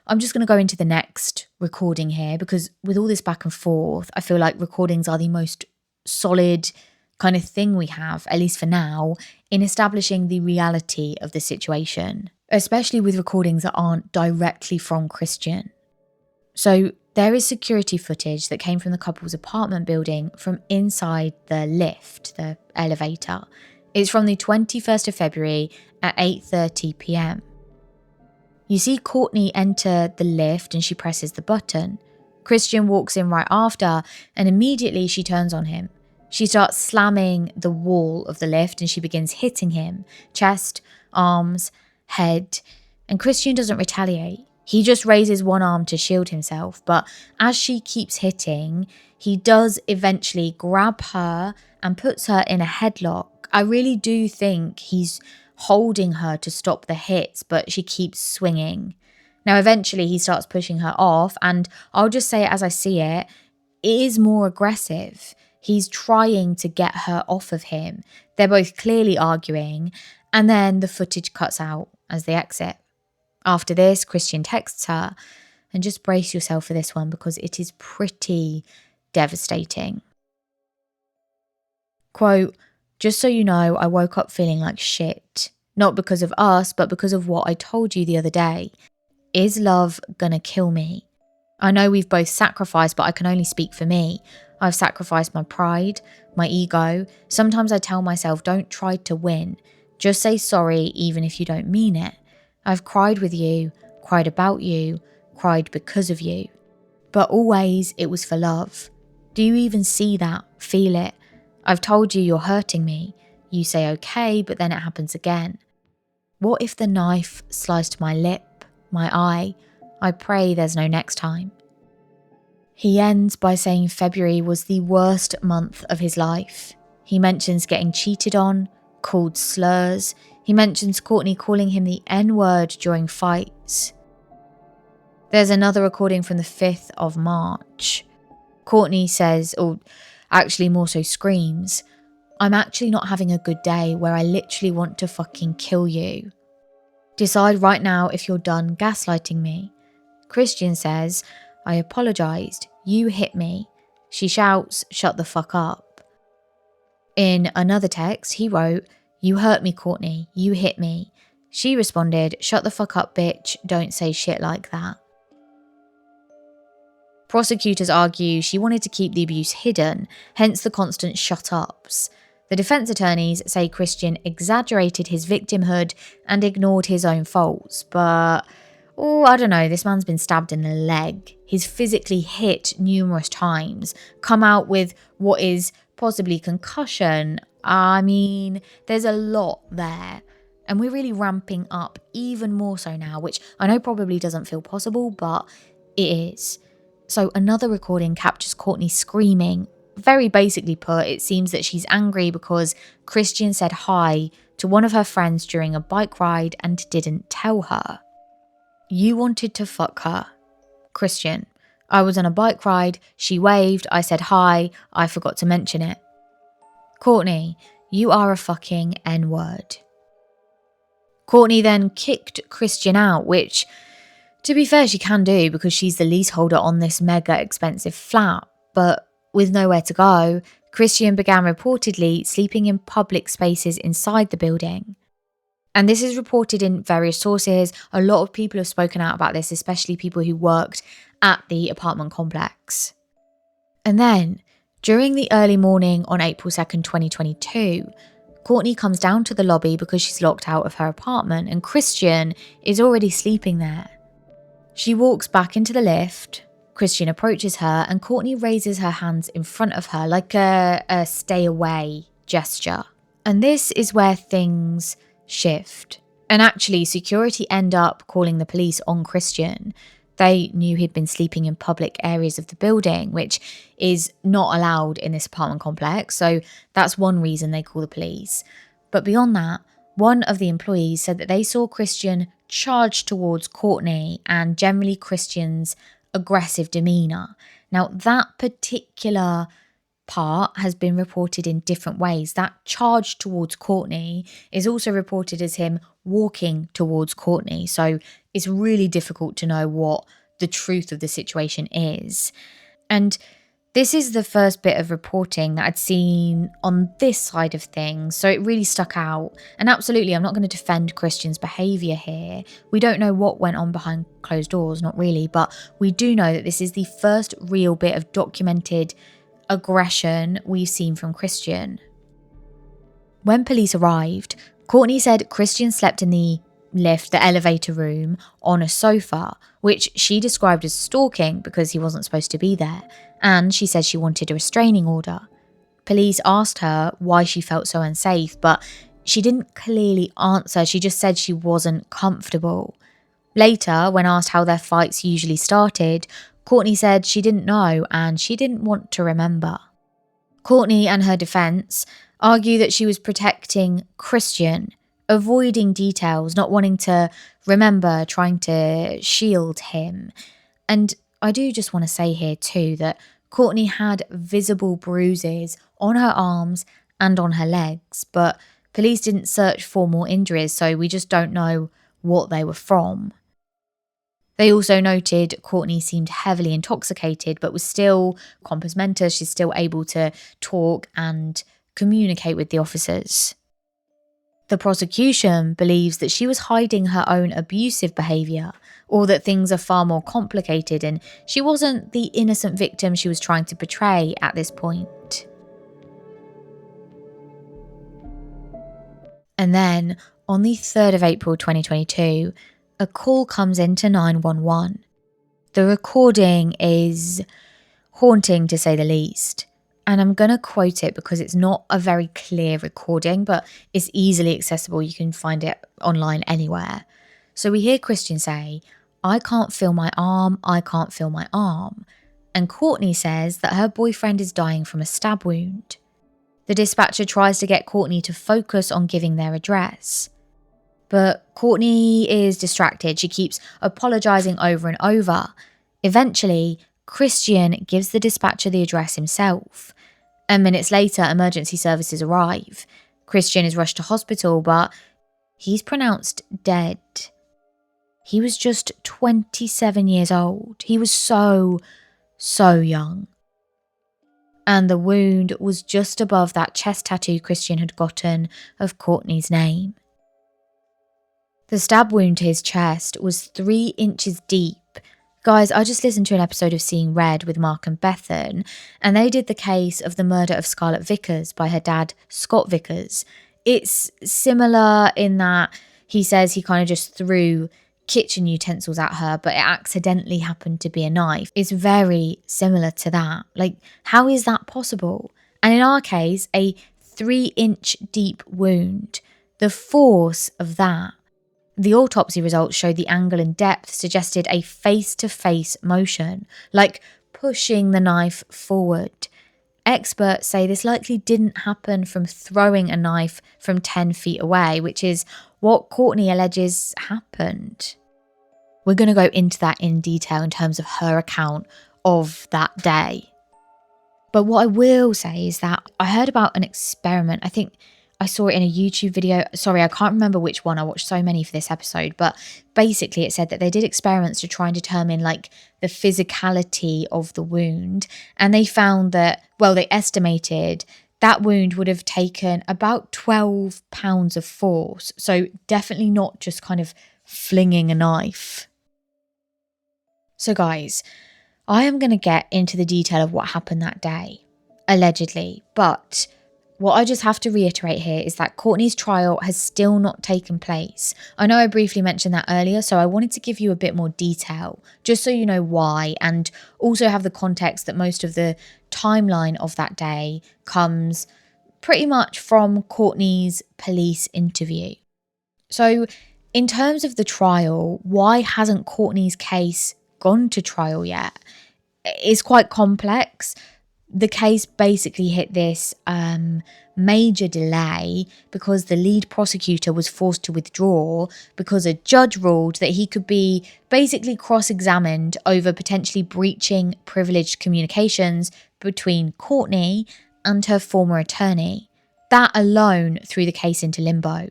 Speaker 1: I'm just going to go into the next recording here, because with all this back and forth, I feel like recordings are the most solid kind of thing we have, at least for now, in establishing the reality of the situation, especially with recordings that aren't directly from Christian. So there is security footage that came from the couple's apartment building from inside the lift, the elevator. It's from the 21st of February at 8:30 p.m. You see Courtney enter the lift and she presses the button. Christian walks in right after and immediately she turns on him. She starts slamming the wall of the lift and she begins hitting him, chest, arms, head, and Christian doesn't retaliate. He just raises one arm to shield himself, but as she keeps hitting, he does eventually grab her and puts her in a headlock. I really do think he's holding her to stop the hits, but she keeps swinging. Now, eventually he starts pushing her off, and I'll just say it as I see it, it is more aggressive. He's trying to get her off of him. They're both clearly arguing, and then the footage cuts out as they exit. After this, Christian texts her, and just brace yourself for this one because it is pretty devastating. Quote, "Just so you know, I woke up feeling like shit. Not because of us, but because of what I told you the other day. Is love gonna kill me? I know we've both sacrificed, but I can only speak for me. I've sacrificed my pride, my ego. Sometimes I tell myself, don't try to win. Just say sorry even if you don't mean it. I've cried with you, cried about you, cried because of you. But always it was for love. Do you even see that? Feel it? I've told you you're hurting me. You say okay, but then it happens again. What if the knife sliced my lip, my eye? I pray there's no next time." He ends by saying February was the worst month of his life. He mentions getting cheated on, called slurs. He mentions Courtney calling him the N-word during fights. There's another recording from the 5th of March. Courtney says, or actually more so screams, "I'm actually not having a good day where I literally want to fucking kill you. Decide right now if you're done gaslighting me." Christian says, "I apologised. You hit me." She shouts, "Shut the fuck up." In another text, he wrote, "You hurt me, Courtney. You hit me." She responded, "Shut the fuck up, bitch. Don't say shit like that." Prosecutors argue she wanted to keep the abuse hidden, hence the constant shut-ups. The defence attorneys say Christian exaggerated his victimhood and ignored his own faults, but I don't know, this man's been stabbed in the leg. He's physically hit numerous times, come out with what is possibly concussion. I mean, there's a lot there. And we're really ramping up even more so now, which I know probably doesn't feel possible, but it is. So another recording captures Courtney screaming. Very basically put, it seems that she's angry because Christian said hi to one of her friends during a bike ride and didn't tell her. "You wanted to fuck her." Christian, "I was on a bike ride, she waved, I said hi, I forgot to mention it." Courtney, "You are a fucking N-word." Courtney then kicked Christian out, which, to be fair, she can do because she's the leaseholder on this mega expensive flat. But with nowhere to go, Christian began reportedly sleeping in public spaces inside the building. And this is reported in various sources. A lot of people have spoken out about this, especially people who worked at the apartment complex. And then, during the early morning on April 2nd, 2022, Courtney comes down to the lobby because she's locked out of her apartment and Christian is already sleeping there. She walks back into the lift. Christian approaches her and Courtney raises her hands in front of her like a stay away gesture. And this is where things shift. And actually, security end up calling the police on Christian. They knew he'd been sleeping in public areas of the building, which is not allowed in this apartment complex. So that's one reason they call the police. But beyond that, one of the employees said that they saw Christian charge towards Courtney and generally Christian's aggressive demeanour. Now, that particular part has been reported in different ways. That charge towards Courtney is also reported as him walking towards Courtney. So it's really difficult to know what the truth of the situation is. And this is the first bit of reporting that I'd seen on this side of things, so it really stuck out. And absolutely, I'm not going to defend Christian's behaviour here. We don't know what went on behind closed doors, not really, but we do know that this is the first real bit of documented aggression we've seen from Christian. When police arrived, Courtney said Christian slept in the elevator room, on a sofa, which she described as stalking because he wasn't supposed to be there, and she said she wanted a restraining order. Police asked her why she felt so unsafe, but she didn't clearly answer. She just said she wasn't comfortable. Later, when asked how their fights usually started, Courtney said she didn't know and she didn't want to remember. Courtney and her defence argue that she was protecting Christian, avoiding details, not wanting to remember, trying to shield him. And I do just want to say here too that Courtney had visible bruises on her arms and on her legs, but police didn't search for more injuries, so we just don't know what they were from. They also noted Courtney seemed heavily intoxicated, but was still compos mentis. She's still able to talk and communicate with the officers. The prosecution believes that she was hiding her own abusive behaviour, or that things are far more complicated and she wasn't the innocent victim she was trying to portray at this point. And then, on the 3rd of April 2022, a call comes into 911. The recording is haunting to say the least. And I'm going to quote it because it's not a very clear recording, but it's easily accessible. You can find it online anywhere. So we hear Christian say, "I can't feel my arm, I can't feel my arm." And Courtney says that her boyfriend is dying from a stab wound. The dispatcher tries to get Courtney to focus on giving their address. But Courtney is distracted. She keeps apologising over and over. Eventually, Christian gives the dispatcher the address himself. And minutes later, emergency services arrive. Christian is rushed to hospital, but he's pronounced dead. He was just 27 years old. He was so young. And the wound was just above that chest tattoo Christian had gotten of Courtney's name. The stab wound to his chest was 3 inches deep. Guys, I just listened to an episode of Seeing Red with Mark and Bethan, and they did the case of the murder of Scarlett Vickers by her dad, Scott Vickers. It's similar in that he says he kind of just threw kitchen utensils at her, but it accidentally happened to be a knife. It's very similar to that. Like, how is that possible? And in our case, a 3-inch deep wound. The force of that. The autopsy results showed the angle and depth suggested a face-to-face motion, like pushing the knife forward. Experts say this likely didn't happen from throwing a knife from 10 feet away, which is what Courtney alleges happened. We're going to go into that in detail in terms of her account of that day. But what I will say is that I heard about an experiment. I think I saw it in a YouTube video. Sorry, I can't remember which one. I watched so many for this episode. But basically it said that they did experiments to try and determine like the physicality of the wound. And they found that, well, they estimated that wound would have taken about 12 pounds of force. So definitely not just kind of flinging a knife. So guys, I am going to get into the detail of what happened that day, allegedly, but what I just have to reiterate here is that Courtney's trial has still not taken place. I know I briefly mentioned that earlier, so I wanted to give you a bit more detail, just so you know why, and also have the context that most of the timeline of that day comes pretty much from Courtney's police interview. So, in terms of the trial, why hasn't Courtney's case gone to trial yet? It's quite complex. The case basically hit this major delay because the lead prosecutor was forced to withdraw because a judge ruled that he could be basically cross-examined over potentially breaching privileged communications between Courtney and her former attorney. That alone threw the case into limbo.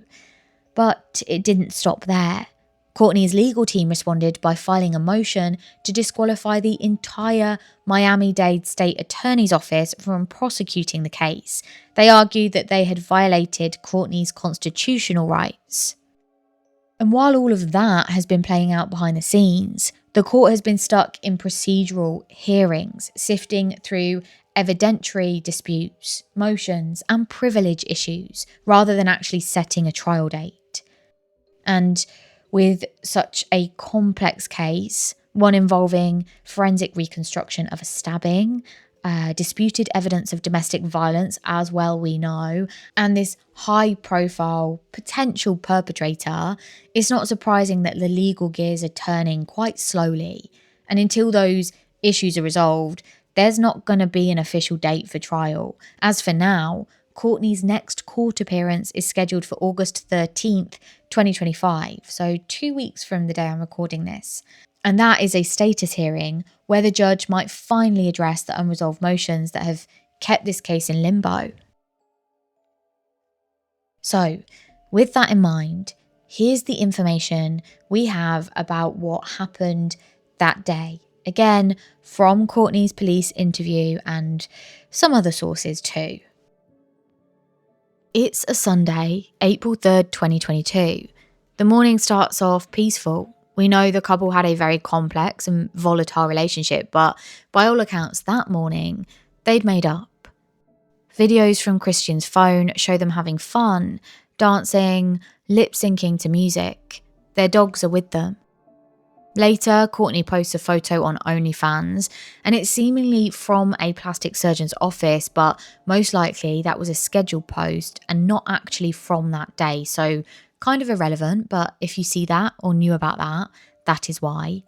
Speaker 1: But it didn't stop there. Courtney's legal team responded by filing a motion to disqualify the entire Miami-Dade State Attorney's Office from prosecuting the case. They argued that they had violated Courtney's constitutional rights. And while all of that has been playing out behind the scenes, the court has been stuck in procedural hearings, sifting through evidentiary disputes, motions, and privilege issues, rather than actually setting a trial date. And with such a complex case, one involving forensic reconstruction of a stabbing, disputed evidence of domestic violence, as well we know, and this high-profile potential perpetrator, it's not surprising that the legal gears are turning quite slowly. And until those issues are resolved, there's not going to be an official date for trial. As for now, Courtney's next court appearance is scheduled for August 13th, 2025, so 2 weeks from the day I'm recording this. And that is a status hearing where the judge might finally address the unresolved motions that have kept this case in limbo. So, with that in mind, here's the information we have about what happened that day. Again, from Courtney's police interview and some other sources too. It's a Sunday, April 3rd, 2022. The morning starts off peaceful. We know the couple had a very complex and volatile relationship, but by all accounts that morning, they'd made up. Videos from Christian's phone show them having fun, dancing, lip-syncing to music. Their dogs are with them. Later, Courtney posts a photo on OnlyFans, and it's seemingly from a plastic surgeon's office, but most likely that was a scheduled post and not actually from that day, so kind of irrelevant, but if you see that or knew about that, that is why.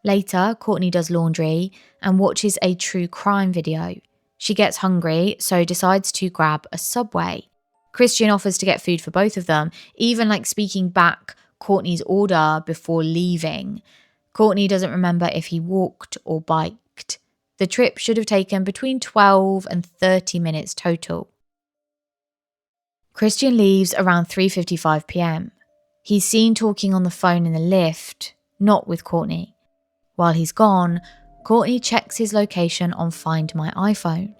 Speaker 1: Later, Courtney does laundry and watches a true crime video. She gets hungry, so decides to grab a Subway. Christian offers to get food for both of them, even speaking back Courtney's order before leaving. Courtney doesn't remember if he walked or biked. The trip should have taken between 12 and 30 minutes total. Christian leaves around 3:55 p.m. He's seen talking on the phone in the lift, not with Courtney. While he's gone, Courtney checks his location on Find My iPhone.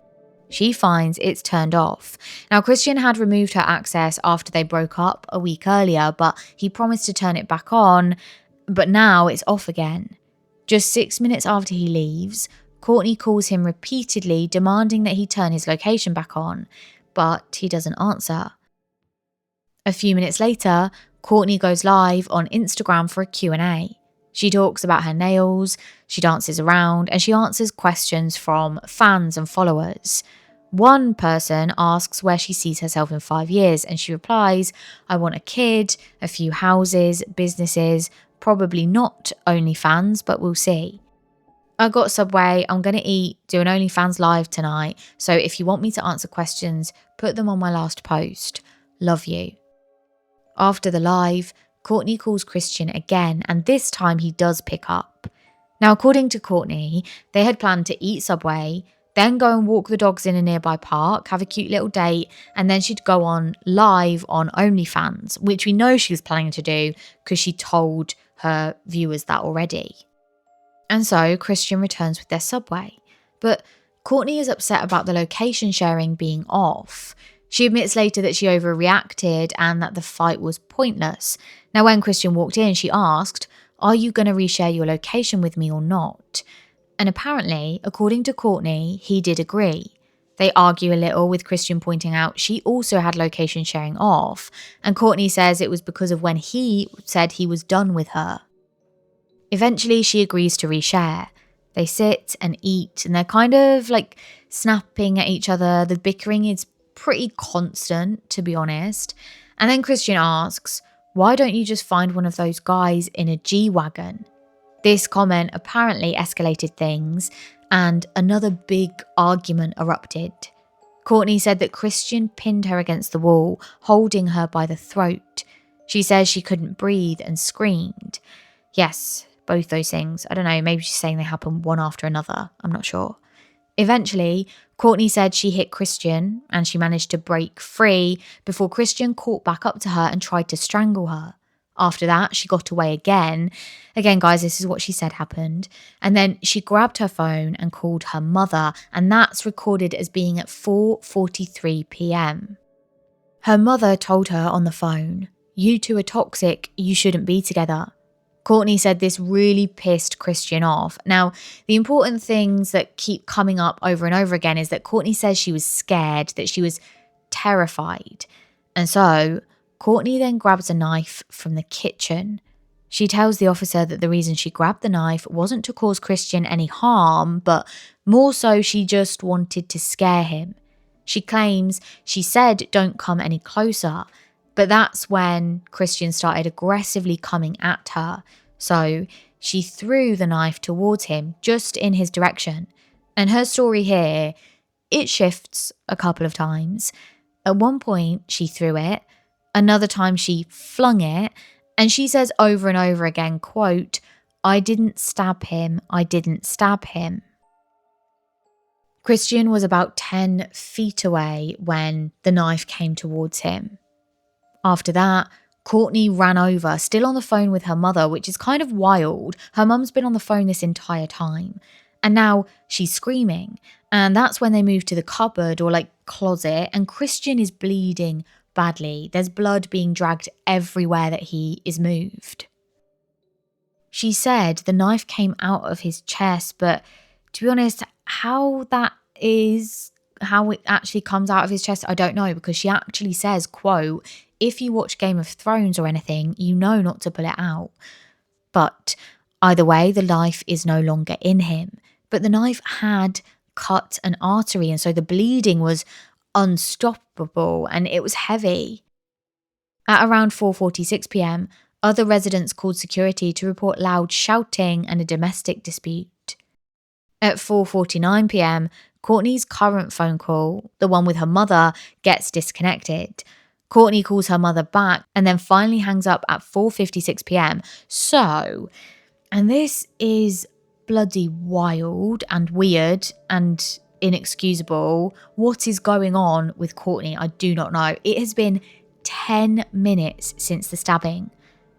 Speaker 1: She finds it's turned off. Now, Christian had removed her access after they broke up a week earlier, but he promised to turn it back on, but now it's off again. Just 6 minutes after he leaves, Courtney calls him repeatedly, demanding that he turn his location back on, but he doesn't answer. A few minutes later, Courtney goes live on Instagram for a Q&A. She talks about her nails, she dances around, and she answers questions from fans and followers. One person asks where she sees herself in 5 years, and she replies, "I want a kid, a few houses, businesses, probably not OnlyFans, but we'll see. I got Subway, I'm going to eat, do an OnlyFans live tonight, so if you want me to answer questions, put them on my last post. Love you." After the live, Courtney calls Christian again, and this time he does pick up. Now, according to Courtney, they had planned to eat Subway, then go and walk the dogs in a nearby park, have a cute little date, and then she'd go on live on OnlyFans, which we know she was planning to do because she told her viewers that already. And so Christian returns with their Subway. But Courtney is upset about the location sharing being off. She admits later that she overreacted and that the fight was pointless. Now, when Christian walked in, she asked, "Are you going to reshare your location with me or not?" And apparently, according to Courtney, he did agree. They argue a little, with Christian pointing out she also had location sharing off, and Courtney says it was because of when he said he was done with her. Eventually, she agrees to reshare. They sit and eat, and they're kind of like snapping at each other. The bickering is pretty constant, to be honest. And then Christian asks, "Why don't you just find one of those guys in a G-Wagon?" This comment apparently escalated things, and another big argument erupted. Courtney said that Christian pinned her against the wall, holding her by the throat. She says she couldn't breathe and screamed. Yes, both those things. I don't know, maybe she's saying they happen one after another. I'm not sure. Eventually, Courtney said she hit Christian and she managed to break free before Christian caught back up to her and tried to strangle her. After that, she got away again. Again, guys, this is what she said happened. And then she grabbed her phone and called her mother, and that's recorded as being at 4:43 p.m. Her mother told her on the phone, "You two are toxic, you shouldn't be together." Courtney said this really pissed Christian off. Now, the important things that keep coming up over and over again is that Courtney says she was scared, that she was terrified. And so Courtney then grabs a knife from the kitchen. She tells the officer that the reason she grabbed the knife wasn't to cause Christian any harm, but more so she just wanted to scare him. She claims she said, "Don't come any closer," but that's when Christian started aggressively coming at her. So she threw the knife towards him, just in his direction. And her story here, it shifts a couple of times. At one point, she threw it. Another time she flung it, and she says over and over again, quote, "I didn't stab him, I didn't stab him." Christian was about 10 feet away when the knife came towards him. After that, Courtney ran over, still on the phone with her mother, which is kind of wild. Her mum's been on the phone this entire time. And now she's screaming. And that's when they move to the cupboard or like closet, and Christian is bleeding badly. There's blood being dragged everywhere that he is moved. She said the knife came out of his chest, but to be honest, how it actually comes out of his chest, I don't know, because she actually says, quote, "If you watch Game of Thrones or anything, you know not to pull it out." But either way, the knife is no longer in him. But the knife had cut an artery, and so the bleeding was unstoppable and it was heavy. At around 4:46 p.m, other residents called security to report loud shouting and a domestic dispute. At 4:49 p.m, Courtney's current phone call, the one with her mother, gets disconnected. Courtney calls her mother back and then finally hangs up at 4:56 p.m. So, and this is bloody wild and weird and inexcusable. What is going on with Courtney? I do not know. It has been 10 minutes since the stabbing.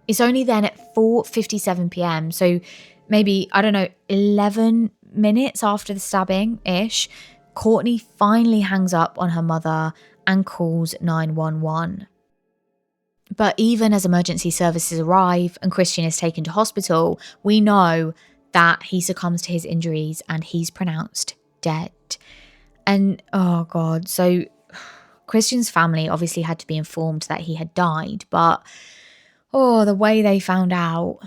Speaker 1: It's only then at 4:57 p.m. So maybe, I don't know, 11 minutes after the stabbing-ish, Courtney finally hangs up on her mother and calls 911. But even as emergency services arrive and Christian is taken to hospital, we know that he succumbs to his injuries and he's pronounced dead. And oh God, so Christian's family obviously had to be informed that he had died, but the way they found out,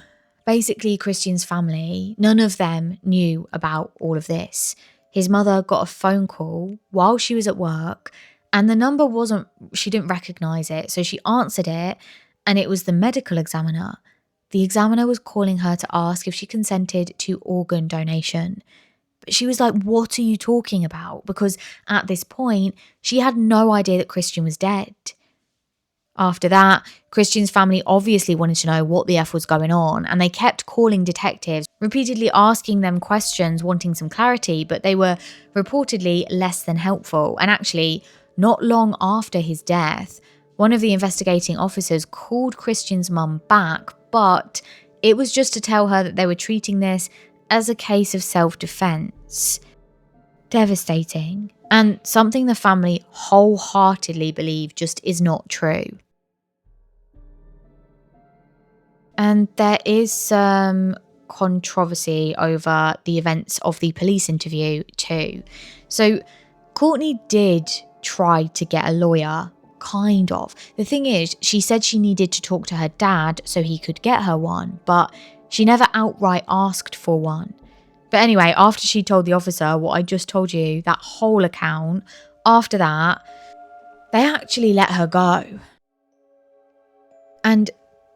Speaker 1: basically Christian's family, none of them knew about all of this. His mother got a phone call while she was at work, and the number she didn't recognize it. So she answered it, and it was the medical examiner. The examiner was calling her to ask if she consented to organ donation. But she was like, "What are you talking about?" Because at this point, she had no idea that Christian was dead. After that, Christian's family obviously wanted to know what the F was going on, and they kept calling detectives, repeatedly asking them questions, wanting some clarity, but they were reportedly less than helpful. And actually, not long after his death, one of the investigating officers called Christian's mum back, but it was just to tell her that they were treating this as a case of self-defense. Devastating, and something the family wholeheartedly believe just is not true. And there is some controversy over the events of the police interview too. So Courtney did try to get a lawyer, kind of. The thing is, she said she needed to talk to her dad so he could get her one, but she never outright asked for one. But anyway, after she told the officer what I just told you, that whole account, after that, they actually let her go. And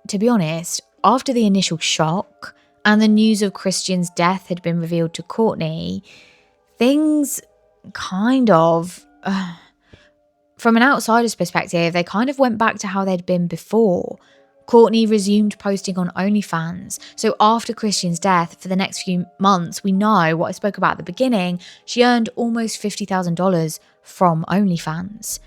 Speaker 1: to be honest, after the initial shock and the news of Christian's death had been revealed to Courtney, things kind of, from an outsider's perspective, they kind of went back to how they'd been before. Courtney resumed posting on OnlyFans. So after Christian's death, for the next few months, we know what I spoke about at the beginning, she earned almost $50,000 from OnlyFans.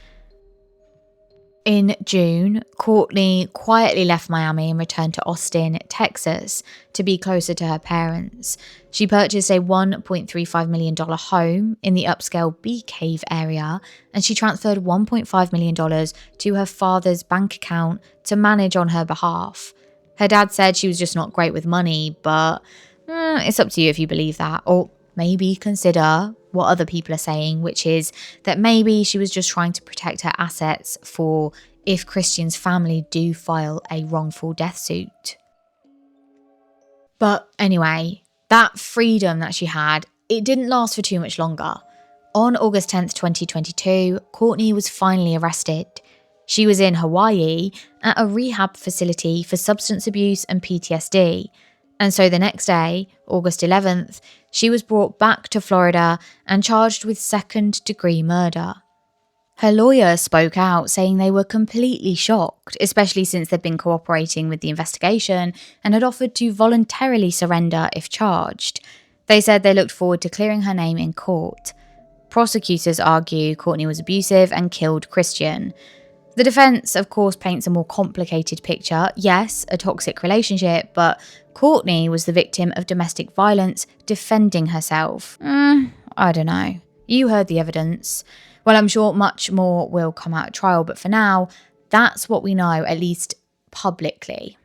Speaker 1: In June, Courtney quietly left Miami and returned to Austin, Texas, to be closer to her parents. She purchased a $1.35 million home in the upscale Bee Cave area, and she transferred $1.5 million to her father's bank account to manage on her behalf. Her dad said she was just not great with money, but it's up to you if you believe that, or maybe consider what other people are saying, which is that maybe she was just trying to protect her assets for if Christian's family do file a wrongful death suit. But anyway, that freedom that she had, it didn't last for too much longer. On August 10th, 2022, Courtney was finally arrested. She was in Hawaii at a rehab facility for substance abuse and PTSD. And so the next day, August 11th, she was brought back to Florida and charged with second-degree murder. Her lawyer spoke out, saying they were completely shocked, especially since they'd been cooperating with the investigation and had offered to voluntarily surrender if charged. They said they looked forward to clearing her name in court. Prosecutors argue Courtney was abusive and killed Christian. The defense, of course, paints a more complicated picture. Yes, a toxic relationship, but Courtney was the victim of domestic violence defending herself. I don't know. You heard the evidence. Well, I'm sure much more will come out at trial, but for now, that's what we know, at least publicly.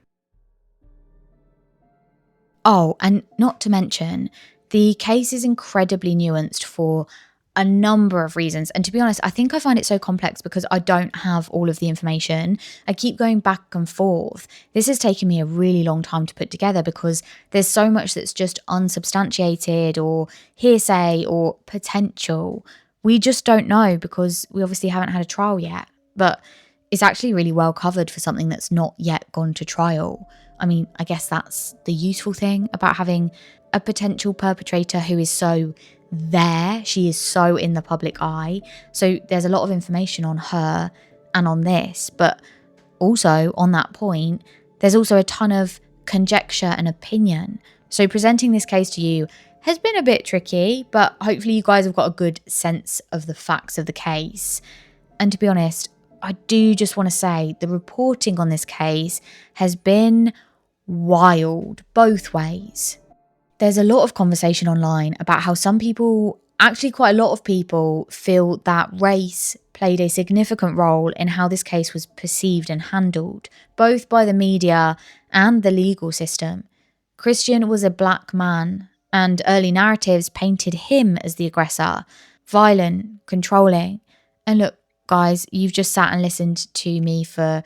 Speaker 1: Oh, and not to mention, the case is incredibly nuanced for a number of reasons. And to be honest, I think I find it so complex because I don't have all of the information. I keep going back and forth. This has taken me a really long time to put together because there's so much that's just unsubstantiated or hearsay or potential. We just don't know because we obviously haven't had a trial yet. But it's actually really well covered for something that's not yet gone to trial. I mean, I guess that's the useful thing about having a potential perpetrator who is so there. She is so in the public eye. So there's a lot of information on her and on this. But also on that point, there's also a ton of conjecture and opinion. So presenting this case to you has been a bit tricky, but hopefully you guys have got a good sense of the facts of the case. And to be honest, I do just want to say the reporting on this case has been wild both ways. There's a lot of conversation online about how some people, actually quite a lot of people, feel that race played a significant role in how this case was perceived and handled, both by the media and the legal system. Christian was a black man, and early narratives painted him as the aggressor, violent, controlling. And look, guys, you've just sat and listened to me for,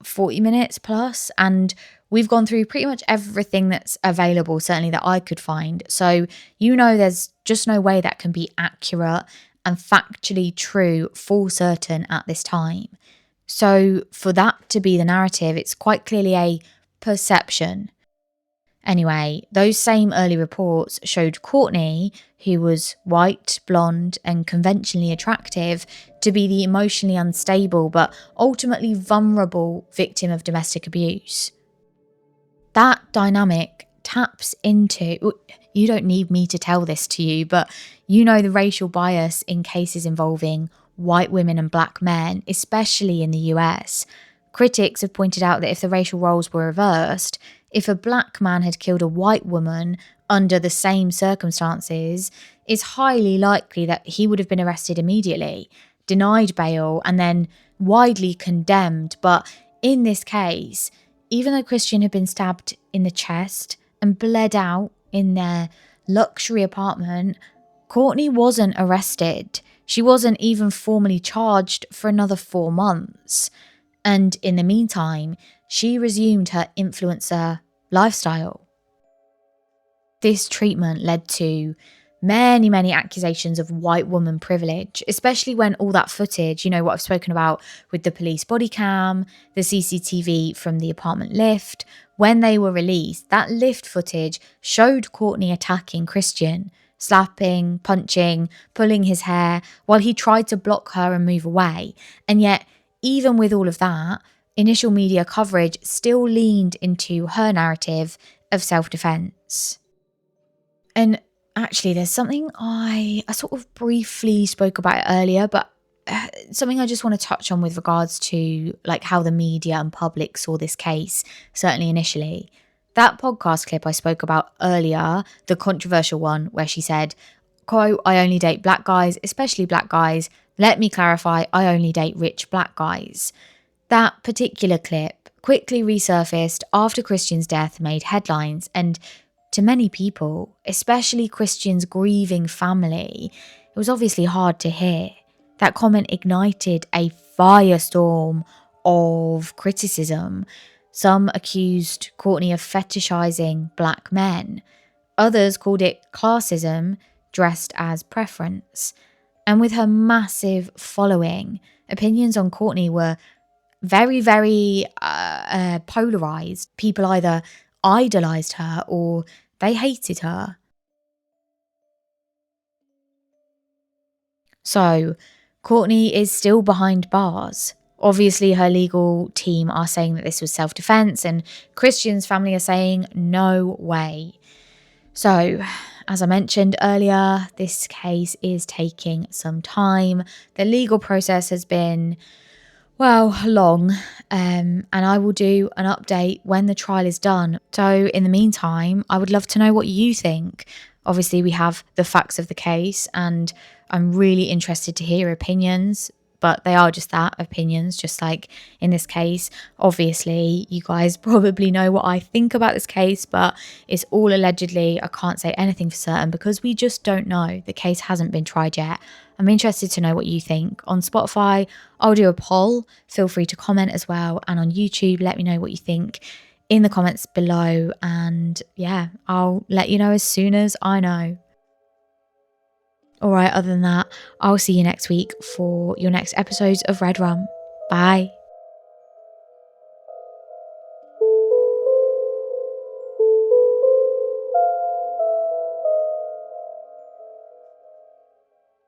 Speaker 1: 40 minutes plus? And we've gone through pretty much everything that's available, certainly that I could find. So you know there's just no way that can be accurate and factually true, full certain at this time. So for that to be the narrative, it's quite clearly a perception. Anyway, those same early reports showed Courtney, who was white, blonde, and conventionally attractive, to be the emotionally unstable but ultimately vulnerable victim of domestic abuse. That dynamic taps into, you don't need me to tell this to you, but you know the racial bias in cases involving white women and black men, especially in the US. Critics have pointed out that if the racial roles were reversed, if a black man had killed a white woman under the same circumstances, it's highly likely that he would have been arrested immediately, denied bail, and then widely condemned. But in this case, even though Christian had been stabbed in the chest and bled out in their luxury apartment, Courtney wasn't arrested. She wasn't even formally charged for another 4 months. And in the meantime, she resumed her influencer lifestyle. This treatment led to many accusations of white woman privilege, especially when all that footage, what I've spoken about with the police body cam, the CCTV from the apartment lift, when they were released, that lift footage showed Courtney attacking Christian, slapping, punching, pulling his hair while he tried to block her and move away. And yet, even with all of that, initial media coverage still leaned into her narrative of self-defense. And actually, there's something I sort of briefly spoke about it earlier, but something I just want to touch on with regards to like how the media and public saw this case, certainly initially. That podcast clip I spoke about earlier, the controversial one where she said, quote, "I only date black guys, especially black guys. Let me clarify, I only date rich black guys." That particular clip quickly resurfaced after Christian's death, made headlines, and to many people, especially Christian's grieving family, it was obviously hard to hear. That comment ignited a firestorm of criticism. Some accused Courtney of fetishizing black men. Others called it classism dressed as preference. And with her massive following, opinions on Courtney were very polarized. People either idolized her or they hated her. So, Courtney is still behind bars. Obviously, her legal team are saying that this was self-defense, and Christian's family are saying no way. So, as I mentioned earlier, this case is taking some time. The legal process has been long, and I will do an update when the trial is done. So in the meantime, I would love to know what you think. Obviously, we have the facts of the case, and I'm really interested to hear your opinions, but they are just that, opinions, just like in this case. Obviously, you guys probably know what I think about this case, but it's all allegedly. I can't say anything for certain because we just don't know. The case hasn't been tried yet. I'm interested to know what you think. On Spotify, I'll do a poll. Feel free to comment as well. And on YouTube, let me know what you think in the comments below. And yeah, I'll let you know as soon as I know. All right, other than that, I'll see you next week for your next episodes of REDRUM. Bye.